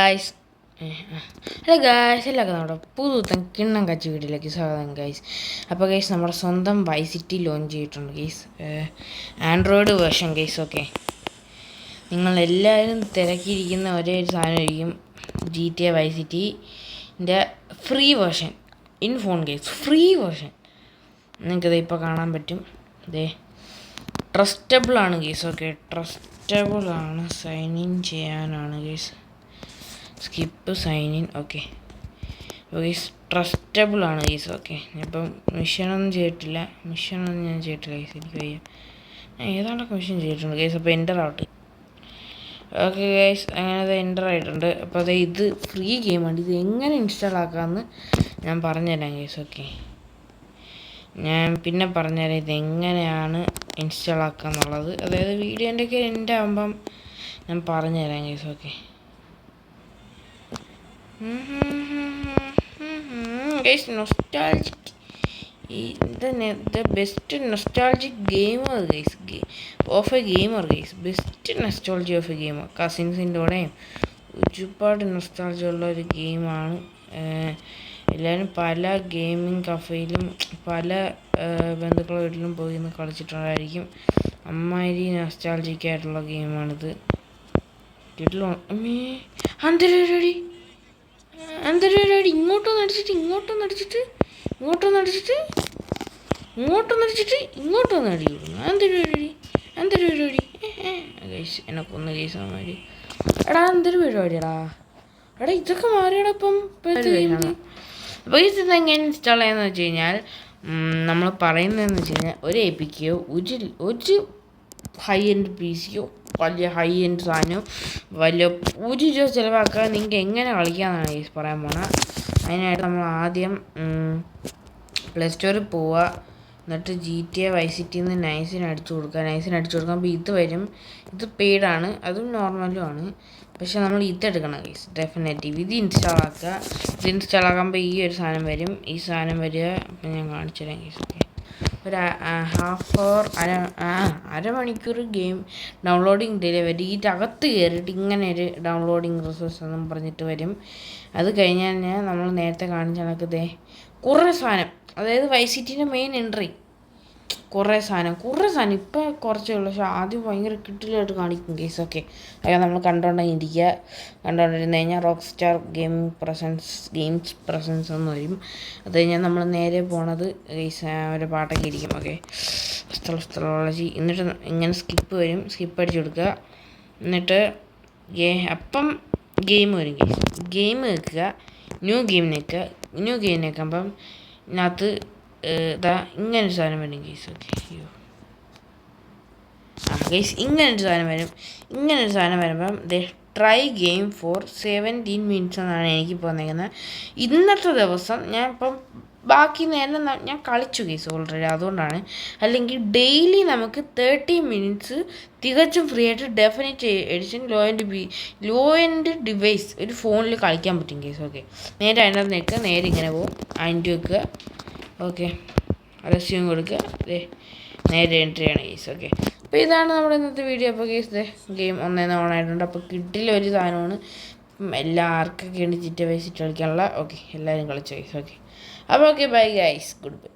Guys hello guys എല്ലാവർക്കും നമ്മുടെ പുതുത്തൻ കിണ്ണം കച്ചി വീട്ടിലേക്ക് സ്വാഗതം ഗൈസ്. അപ്പോൾ ഗൈസ് നമ്മുടെ സ്വന്തം വൈ സിറ്റി ലോഞ്ച് ചെയ്തിട്ടുണ്ട് guys, Android version guys. Okay, നിങ്ങളെല്ലാവരും തിരക്കിയിരിക്കുന്ന ഒരേ ഒരു സാധനമായിരിക്കും GTA വൈ സിറ്റിൻ്റെ free version in phone guys. Free version നിങ്ങൾക്കത് ഇപ്പോൾ കാണാൻ പറ്റും. ഇതേ ട്രസ്റ്റബിളാണ് ഗൈസ്. ഓക്കെ, ട്രസ്റ്റബിളാണ്, സൈൻ ഇൻ ചെയ്യാനാണ് guys. Skip sign in. Okay guys, trustable ആണ് ഗൈസ്. ഓക്കെ, ഇപ്പം മിഷനൊന്നും ചെയ്തിട്ടില്ല ഗൈസ്. എനിക്ക് വയ്യ, ഞാൻ ഏതാണ്ടൊക്കെ മിഷൻ ചെയ്തിട്ടുണ്ട് ഗൈസ്. അപ്പോൾ എൻ്റർ ആവട്ടെ. ഓക്കെ ഗൈസ്, അങ്ങനെ അത് എൻ്റർ ആയിട്ടുണ്ട്. അപ്പോൾ അത് ഇത് ഫ്രീ ഗെയിമാണ്. ഇത് എങ്ങനെ ഇൻസ്റ്റാൾ ആക്കാമെന്ന് ഞാൻ പറഞ്ഞുതരാം ഗൈസ്. ഓക്കെ, ഞാൻ പിന്നെ പറഞ്ഞുതരാം ഇതെങ്ങനെയാണ് ഇൻസ്റ്റാൾ ആക്കുക എന്നുള്ളത്. അതായത് വീഡിയോൻ്റെയൊക്കെ എൻ്റെ ആകുമ്പം ഞാൻ പറഞ്ഞുതരാം guys. Okay guys, nostalgic the best nostalgic gamer guys, of a gamer guys. Best nostalgia of a gamer. കസിൻസിൻ്റെ കൂടെയും ഒരുപാട് നൊസ്റ്റാൾജി ഉള്ള ഒരു ഗെയിമാണ്. എല്ലാവരും പല ഗെയിമിംഗ് കഫേയിലും പല ബന്ധുക്കളുടെ വീട്ടിലും പോയി നിന്ന് കളിച്ചിട്ടുണ്ടായിരിക്കും. അമ്മാതിരി നൊസ്റ്റാൾജിക് ആയിട്ടുള്ള ഗെയിമാണിത്. കിട്ടില്ല അന്തരടി ഇങ്ങോട്ടൊന്ന് അടിച്ചിട്ട് ഇങ്ങോട്ടൊന്ന് അടിച്ചിട്ട് അടി കൊടുക്കുന്നു. അന്തരടി ഗൈസ്, എന്നെ കൊന്ന് ഗൈസ് അമ്മമാര്. എടാ എന്തൊരു പരിപാടിയാടാ, എടാ ഇതൊക്കെ മാറിയടാ ഇപ്പം. അപ്പോൾ ഇതെങ്ങനെ ഇൻസ്റ്റാൾ ചെയ്യാന്ന് വെച്ച് കഴിഞ്ഞാൽ, നമ്മൾ പറയുന്നതെന്ന് വെച്ച് കഴിഞ്ഞാൽ ഒരു എപിക്കോ ഒരു ഹൈ എൻഡ് പി സിയോ വലിയ ഹൈ എൻഡ് സാധനവും വലിയ ഒരു രൂപ ചിലവാക്കാൻ നിങ്ങൾക്ക് എങ്ങനെ കളിക്കാമെന്നാണ് ഈ പറയാൻ പോണത്. അതിനായിട്ട് നമ്മൾ ആദ്യം പ്ലേ സ്റ്റോറിൽ പോവുക. എന്നിട്ട് GTA വൈ സിറ്റിന്ന് നൈസിന് അടിച്ചു കൊടുക്കുമ്പോൾ ഇത് വരും. ഇത് പെയ്ഡാണ്, അതും നോർമലും ആണ്. പക്ഷെ നമ്മൾ ഇതെടുക്കണം ഗൈസ്, ഡെഫിനറ്റീവ് ഇത് ഇൻസ്റ്റാൾ ആക്കുക. ഇത് ഇൻസ്റ്റാൾ ആക്കുമ്പോൾ ഈ ഒരു സാധനം വരും. ഈ സാധനം വരിക. അപ്പം ഞാൻ കാണിച്ചു തരാം ഗൈസ്. ഓക്കെ, ഒരു ഹാഫ് അവർ അരമണിക്കൂർ ഗെയിം ഡൗൺലോഡിങ് ഡിലേ വരും. ഇതിനകത്ത് കയറിയിട്ട് ഇങ്ങനെ ഒരു ഡൗൺലോഡിങ് റിസോഴ്സ് എന്നും പറഞ്ഞിട്ട് വരും. അത് കഴിഞ്ഞാൽ നമ്മൾ നേരത്തെ കാണിച്ച കണക്ക് കുറേ സാധനം, അതായത് വൈ സിറ്റിൻ്റെ മെയിൻ എൻട്രി കുറേ സാധനം ഇപ്പോൾ കുറച്ചേ ഉള്ളൂ. പക്ഷേ ആദ്യം ഭയങ്കര കിട്ടിലായിട്ട് കാണിക്കും കേസ്. ഓക്കെ, അതായത് നമ്മൾ കണ്ടുകൊണ്ടിരുന്ന് കഴിഞ്ഞാൽ റോക്ക് സ്റ്റാർ ഗെയിംസ് പ്രസൻസ് എന്ന് വരും. അത് കഴിഞ്ഞാൽ നമ്മൾ നേരെ പോണത് കേസ് ഒരു പാട്ടൊക്കെ ഇരിക്കും. ഓക്കെ, സ്ഥലോളജി. എന്നിട്ട് ഇങ്ങനെ സ്കിപ്പ് വരും, സ്കിപ്പ് അടിച്ചു കൊടുക്കുക. എന്നിട്ട് അപ്പം ഗെയിം വരും കേസ്. ഗെയിം വെക്കുക, ന്യൂ ഗെയിം നിൽക്കുമ്പം ഇതിനകത്ത് ഇങ്ങനൊരു സാധനം വരും കേസ്. ഓക്കെ, ഗൈസ് ഇങ്ങനൊരു സാധനം വരുമ്പം ട്രൈ ഗെയിം ഫോർ 17 minutes എന്നാണ് എനിക്ക് പോന്നേക്കുന്നത്. ഇന്നത്തെ ദിവസം ഞാൻ ഇപ്പം ബാക്കി നേരം ഞാൻ കളിച്ചു കേസ് ഓൾറെഡി, അതുകൊണ്ടാണ്. അല്ലെങ്കിൽ ഡെയിലി നമുക്ക് 30 minutes തികച്ചും ഫ്രീ ആയിട്ട് definite edition low end device ഒരു ഫോണിൽ കളിക്കാൻ പറ്റും കേസ്. ഓക്കെ, നേരെ അതിനകത്ത് നിൽക്കുക, നേരെ ഇങ്ങനെ പോകും, അതിൻ്റെ വെക്കുക. ഓക്കെ, റെസ്യൂം കൊടുക്കുക, നേരെ എൻട്രി ചെയ്യണം കേസ്. ഓക്കെ, അപ്പോൾ ഇതാണ് നമ്മുടെ ഇന്നത്തെ വീഡിയോ. അപ്പോൾ കേസ് ഗെയിം ഒന്നേന്ന് ഓൺ ആയിട്ടുണ്ട്. അപ്പോൾ കിട്ടില്ല ഒരു സാധനമാണ്. എല്ലാവർക്കൊക്കെ ഉണ്ട് GTA വൈ സിറ്റി കളിക്കാനുള്ള. ഓക്കെ, എല്ലാവരും കളിച്ചു കേസ്. ഓക്കെ, അപ്പോൾ okay, bye guys, good bye.